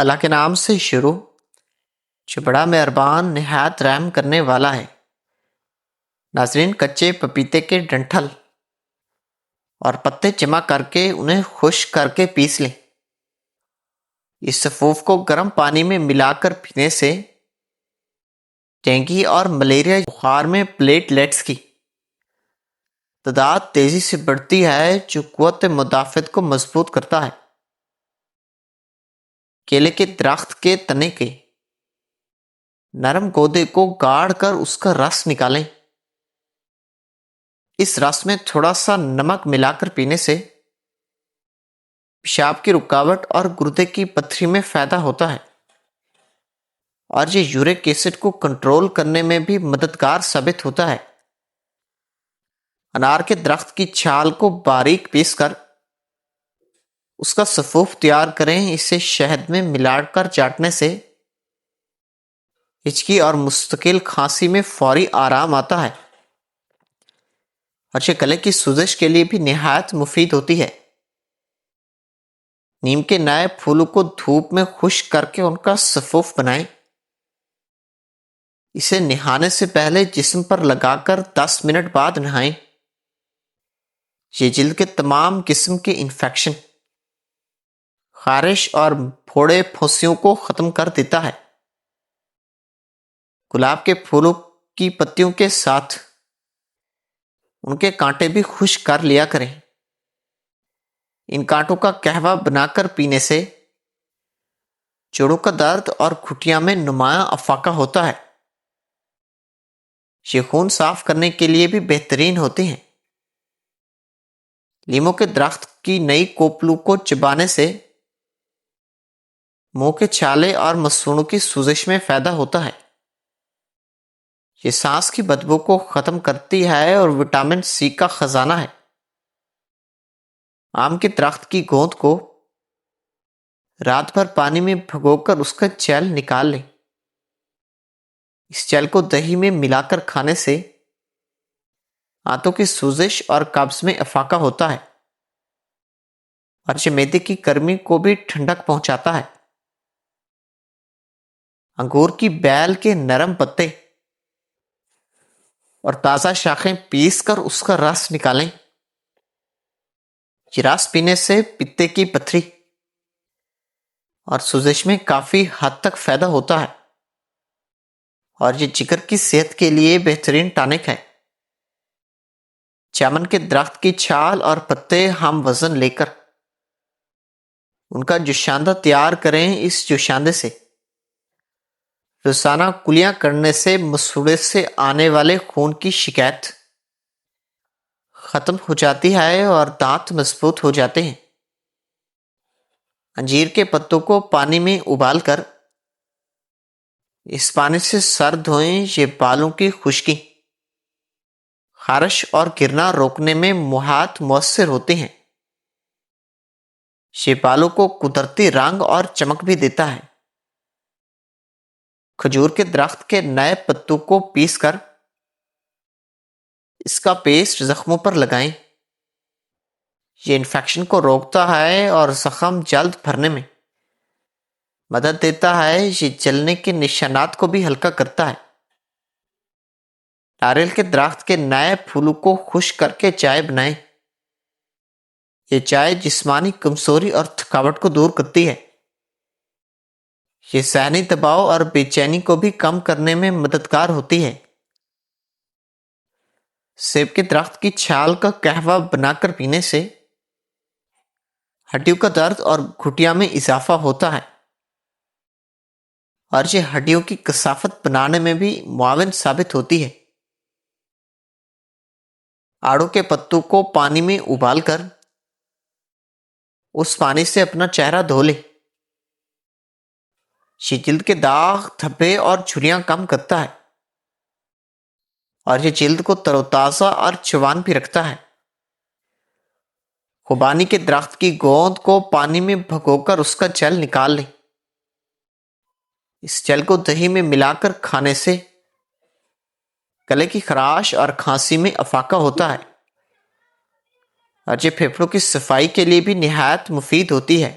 اللہ کے نام سے شروع جو بڑا مہربان نہایت رحم کرنے والا ہے۔ ناظرین، کچے پپیتے کے ڈنٹھل اور پتے جمع کر کے انہیں خشک کر کے پیس لیں۔ اس سفوف کو گرم پانی میں ملا کر پینے سے ڈینگی اور ملیریا بخار میں پلیٹلیٹس کی تعداد تیزی سے بڑھتی ہے، جو قوت مدافعت کو مضبوط کرتا ہے۔ کیلے کے درخت کے تنے کے نرم گودے کو گاڑ کر اس کا رس نکالیں۔ اس رس میں تھوڑا سا نمک ملا کر پینے سے پیشاب کی رکاوٹ اور گردے کی پتھری میں فائدہ ہوتا ہے، اور یہ یورک ایسڈ کو کنٹرول کرنے میں بھی مددگار ثابت ہوتا ہے۔ انار کے درخت کی چھال کو باریک پیس کر اس کا سفوف تیار کریں۔ اسے شہد میں ملا کر چاٹنے سے ہچکی اور مستقل کھانسی میں فوری آرام آتا ہے، اور یہ گلے کی سوزش کے لیے بھی نہایت مفید ہوتی ہے۔ نیم کے نئے پھولوں کو دھوپ میں خشک کر کے ان کا سفوف بنائیں۔ اسے نہانے سے پہلے جسم پر لگا کر 10 منٹ بعد نہائیں۔ یہ جلد کے تمام قسم کے انفیکشن، خارش اور پھوڑے پھوسیوں کو ختم کر دیتا ہے۔ گلاب کے پھولوں کی پتیوں کے ساتھ ان کے کانٹے بھی خشک کر لیا کریں۔ ان کانٹوں کا قہوہ بنا کر پینے سے جوڑوں کا درد اور گھٹیاں میں نمایاں افاقہ ہوتا ہے۔ یہ خون صاف کرنے کے لیے بھی بہترین ہوتے ہیں۔ لیموں کے درخت کی نئی کوپلوں کو چبانے سے منہ کے چھالے اور مسوڑوں کی سوزش میں فائدہ ہوتا ہے۔ یہ سانس کی بدبو کو ختم کرتی ہے اور وٹامن سی کا خزانہ ہے۔ آم کے درخت کی گوند کو رات بھر پانی میں بھگو کر اس کا جیل نکال لیں۔ اس جیل کو دہی میں ملا کر کھانے سے آنتوں کی سوزش اور قبض میں افاقہ ہوتا ہے، اور یہ معدے کی گرمی کو بھی ٹھنڈک پہنچاتا ہے۔ انگور کی بیل کے نرم پتے اور تازہ شاخیں پیس کر اس کا رس نکالیں۔ یہ رس پینے سے پتے کی پتھری اور سوزش میں کافی حد تک فائدہ ہوتا ہے، اور یہ جگر کی صحت کے لیے بہترین ٹانک ہے۔ جامن کے درخت کی چھال اور پتے ہم وزن لے کر ان کا جوشاندہ تیار کریں۔ اس جوشاندے سے روزانہ کلیاں کرنے سے مسوڑے سے آنے والے خون کی شکایت ختم ہو جاتی ہے اور دانت مضبوط ہو جاتے ہیں۔ انجیر کے پتوں کو پانی میں ابال کر اس پانی سے سر دھوئیں۔ یہ بالوں کی خشکی، خارش اور گرنا روکنے میں مہات مؤثر ہوتے ہیں۔ یہ بالوں کو قدرتی رنگ اور چمک بھی دیتا ہے۔ کھجور کے درخت کے نئے پتوں کو پیس کر اس کا پیسٹ زخموں پر لگائیں۔ یہ انفیکشن کو روکتا ہے اور زخم جلد بھرنے میں مدد دیتا ہے۔ یہ جلنے کے نشانات کو بھی ہلکا کرتا ہے۔ ناریل کے درخت کے نئے پھولوں کو خشک کر کے چائے بنائیں۔ یہ چائے جسمانی کمزوری اور تھکاوٹ کو دور کرتی ہے۔ یہ ذہنی دباؤ اور بے چینی کو بھی کم کرنے میں مددگار ہوتی ہے۔ سیب کے درخت کی چھال کا قہوہ بنا کر پینے سے ہڈیوں کا درد اور گھٹیاں میں اضافہ ہوتا ہے، اور یہ ہڈیوں کی کثافت بنانے میں بھی معاون ثابت ہوتی ہے۔ آڑو کے پتوں کو پانی میں ابال کر اس پانی سے اپنا چہرہ دھو لیں۔ یہ جلد کے داغ، دھبے اور جھریاں کم کرتا ہے، اور یہ جلد کو تر و تازہ اور جوان بھی رکھتا ہے۔ خوبانی کے درخت کی گوند کو پانی میں بھگو کر اس کا جل نکال لیں۔ اس جل کو دہی میں ملا کر کھانے سے گلے کی خراش اور کھانسی میں افاقہ ہوتا ہے، اور یہ پھیپھڑوں کی صفائی کے لیے بھی نہایت مفید ہوتی ہے۔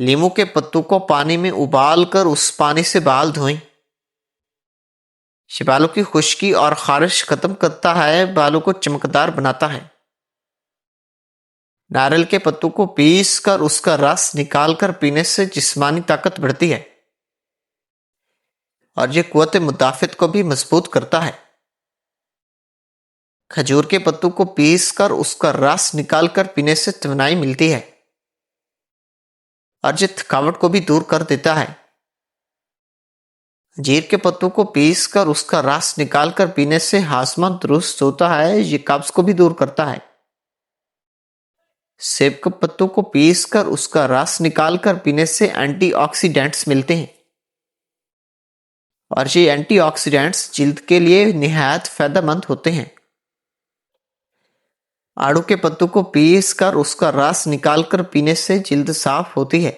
لیمو کے پتوں کو پانی میں ابال کر اس پانی سے بال دھوئیں۔ یہ بالوں کی خشکی اور خارش ختم کرتا ہے، بالوں کو چمکدار بناتا ہے۔ ناریل کے پتوں کو پیس کر اس کا رس نکال کر پینے سے جسمانی طاقت بڑھتی ہے اور یہ قوت مدافعت کو بھی مضبوط کرتا ہے۔ کھجور کے پتوں کو پیس کر اس کا رس نکال کر پینے سے توانائی ملتی ہے اور یہ تھکاوٹ کو بھی دور کر دیتا ہے۔ انجیر کے پتوں کو پیس کر اس کا رس نکال کر پینے سے ہاضمہ درست ہوتا ہے، یہ قبض کو بھی دور کرتا ہے۔ سیب کے پتوں کو پیس کر اس کا رس نکال کر پینے سے اینٹی آکسیڈنٹس ملتے ہیں اور یہ اینٹی آکسیڈنٹس جلد کے لیے نہایت فائدہ مند ہوتے ہیں۔ آڑو کے پتوں کو پیس کر اس کا رس نکال کر پینے سے جلد صاف ہوتی ہے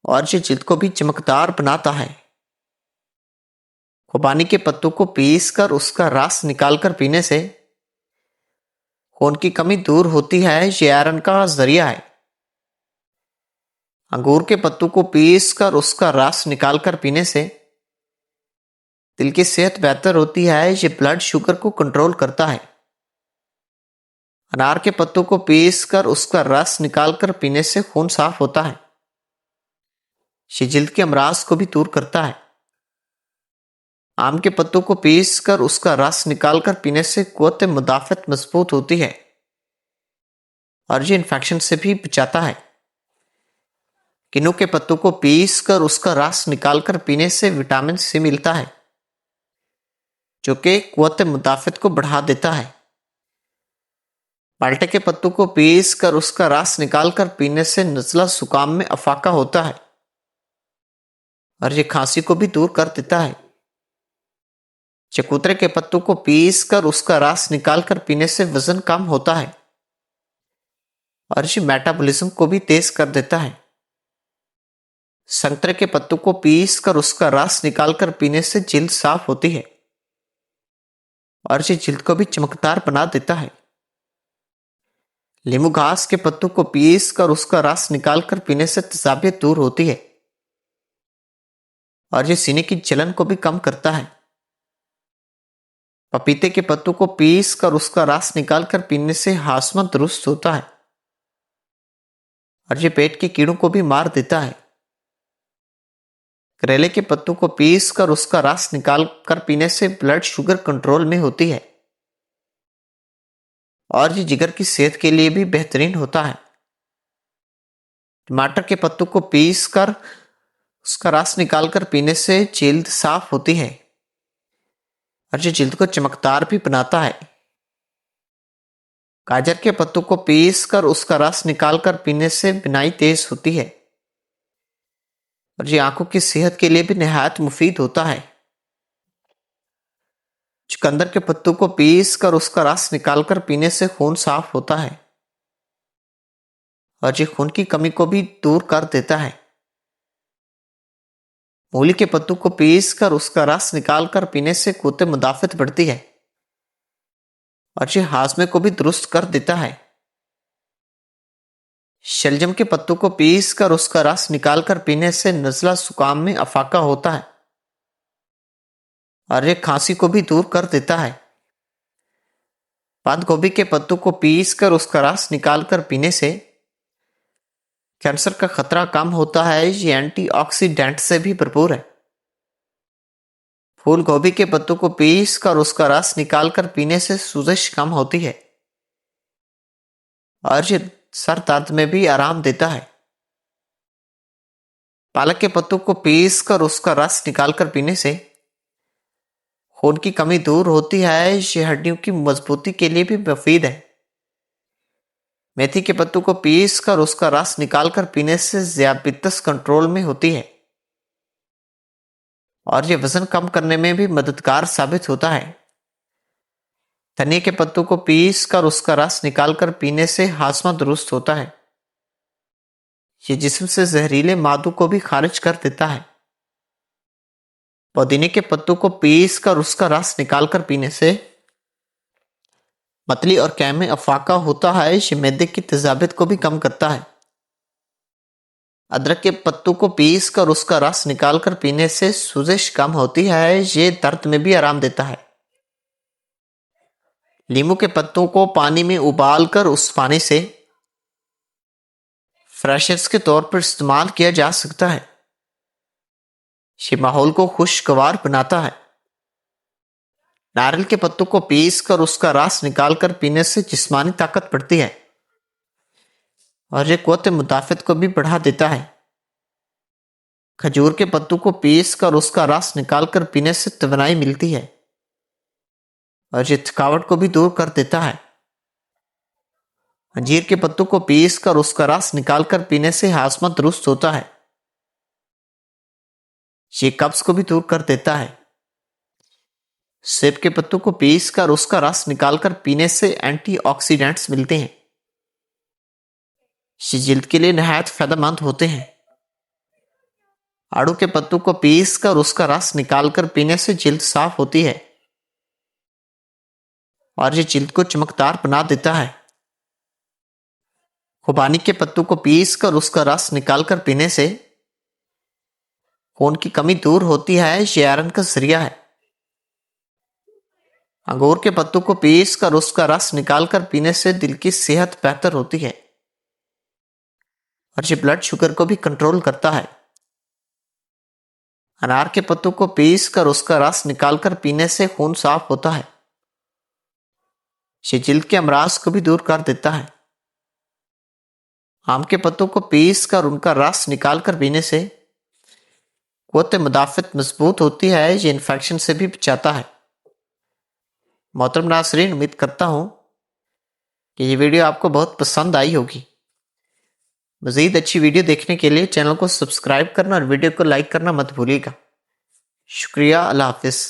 اور یہ جلد کو بھی چمکدار بناتا ہے۔ خوبانی کے پتوں کو پیس کر اس کا رس نکال کر پینے سے خون کی کمی دور ہوتی ہے، یہ آئرن کا ذریعہ ہے۔ انگور کے پتوں کو پیس کر اس کا رس نکال کر پینے سے دل کی صحت بہتر ہوتی ہے، یہ بلڈ شوگر کو کنٹرول کرتا ہے۔ انار کے پتوں کو پیس کر اس کا رس نکال کر پینے سے خون صاف ہوتا ہے، یہ جلد کے امراض کو بھی دور کرتا ہے۔ آم کے پتوں کو پیس کر اس کا رس نکال کر پینے سے قوت مدافعت مضبوط ہوتی ہے اور یہ انفیکشن سے بھی بچاتا ہے۔ کنو کے پتوں کو پیس کر اس کا رس نکال کر پینے سے وٹامن سی ملتا ہے جو کہ قوت مدافعت کو بڑھا دیتا ہے۔ مالٹے کے پتوں کو پیس کر اس کا رس نکال کر پینے سے نزلہ زکام میں افاقہ ہوتا ہے اور یہ کھانسی کو بھی دور کر دیتا ہے۔ چکوترے کے پتوں کو پیس کر اس کا رس نکال کر پینے سے وزن کم ہوتا ہے اور یہ میٹابولزم کو بھی تیز کر دیتا ہے۔ سنترے کے پتوں کو پیس کر اس کا رس نکال کر پینے سے جلد صاف ہوتی ہے اور یہ جلد کو بھی چمکدار بنا دیتا ہے۔ لیمو گھاس کے پتوں کو پیس کر اس کا رس نکال کر پینے سے تیزابیت دور ہوتی ہے اور یہ سینے کی جلن کو بھی کم کرتا ہے۔ پپیتے کے پتوں کو پیس کر اس کا رس نکال کر پینے سے ہاضمہ درست ہوتا ہے اور یہ پیٹ کے کیڑوں کو بھی مار دیتا ہے۔ کریلے کے پتوں کو پیس کر اس کا رس نکال کر پینے سے بلڈ شوگر کنٹرول میں ہوتی ہے اور یہ جگر کی صحت کے لیے بھی بہترین ہوتا ہے۔ ٹماٹر کے پتوں کو پیس کر اس کا رس نکال کر پینے سے جلد صاف ہوتی ہے اور یہ جلد کو چمکدار بھی بناتا ہے۔ گاجر کے پتوں کو پیس کر اس کا رس نکال کر پینے سے بینائی تیز ہوتی ہے اور یہ آنکھوں کی صحت کے لیے بھی نہایت مفید ہوتا ہے۔ چقندر کے پتوں کو پیس کر اس کا رس نکال کر پینے سے خون صاف ہوتا ہے اور یہ خون کی کمی کو بھی دور کر دیتا ہے۔ مولی کے پتوں کو پیس کر اس کا رس نکال کر پینے سے قوت مدافعت بڑھتی ہے اور یہ ہاضمے کو بھی درست کر دیتا ہے۔ شلجم کے پتوں کو پیس کر اس کا رس نکال کر پینے سے نزلہ زکام میں افاقہ ہوتا ہے اور یہ کھانسی کو بھی دور کر دیتا ہے۔ بند گوبھی کے پتوں کو پیس کر اس کا رس نکال کر پینے سے کینسر کا خطرہ کم ہوتا ہے، یہ اینٹی آکسیڈنٹ سے بھی بھرپور ہے۔ پھول گوبھی کے پتوں کو پیس کر اس کا رس نکال کر پینے سے سوزش کم ہوتی ہے اور یہ سر درد میں بھی آرام دیتا ہے۔ پالک کے پتوں کو پیس کر اس کا رس نکال کر پینے سے خون کی کمی دور ہوتی ہے، یہ ہڈیوں کی مضبوطی کے لیے بھی مفید ہے۔ میتھی کے پتوں کو پیس کر اس کا رس نکال کر پینے سے ذیابیطس کنٹرول میں ہوتی ہے اور یہ وزن کم کرنے میں بھی مددگار ثابت ہوتا ہے۔ دھنیا کے پتوں کو پیس کر اس کا رس نکال کر پینے سے ہاضمہ درست ہوتا ہے، یہ جسم سے زہریلے مادوں کو بھی خارج کر دیتا ہے۔ پودینے کے پتوں کو پیس کر اس کا رس نکال کر پینے سے متلی اور قے میں افاقہ ہوتا ہے، یہ معدے کی تیزابیت کو بھی کم کرتا ہے۔ ادرک کے پتوں کو پیس کر اس کا رس نکال کر پینے سے سوزش کم ہوتی ہے، یہ درد میں بھی آرام دیتا ہے۔ لیموں کے پتوں کو پانی میں ابال کر اس پانی سے فریشنرز کے طور پر استعمال کیا جا سکتا ہے۔ یہ ماحول کو خوشگوار بناتا ہے۔ ناریل کے پتوں کو پیس کر اس کا رس نکال کر پینے سے جسمانی طاقت بڑھتی ہے اور یہ قوت مدافعت کو بھی بڑھا دیتا ہے۔ کھجور کے پتوں کو پیس کر اس کا رس نکال کر پینے سے توانائی ملتی ہے اور یہ تھکاوٹ کو بھی دور کر دیتا ہے۔ انجیر کے پتوں کو پیس کر اس کا رس نکال کر پینے سے ہاضمہ درست ہوتا ہے، یہ قبض کو بھی دور کر دیتا ہے۔ سیب کے پتوں کو پیس کر اس کا رس نکال کر پینے سے اینٹی آکسیڈنٹس ملتے ہیں، یہ جلد کے لیے نہایت فائدہ مند ہوتے ہیں۔ آڑو کے پتوں کو پیس کر اس کا رس نکال کر پینے سے جلد صاف ہوتی ہے اور یہ جلد کو چمکدار بنا دیتا ہے۔ خوبانی کے پتوں کو پیس کر اس کا رس نکال کر پینے سے خون کی کمی دور ہوتی ہے، یہ آئرن کا ذریعہ ہے۔ انگور کے پتوں کو پیس کر اس کا رس نکال کر پینے سے دل کی صحت بہتر ہوتی ہے اور یہ بلڈ شوگر کو بھی کنٹرول کرتا ہے۔ انار کے پتوں کو پیس کر اس کا رس نکال کر پینے سے خون صاف ہوتا ہے، یہ جلد کے امراض کو بھی دور کر دیتا ہے۔ آم کے پتوں کو پیس کر ان کا رس نکال کر پینے سے قوت مدافعت مضبوط ہوتی ہے، یہ انفیکشن سے بھی بچاتا ہے۔ محترم ناظرین، امید کرتا ہوں کہ یہ ویڈیو آپ کو بہت پسند آئی ہوگی۔ مزید اچھی ویڈیو دیکھنے کے لیے چینل کو سبسکرائب کرنا اور ویڈیو کو لائک کرنا مت بھولیے گا۔ شکریہ، اللہ حافظ۔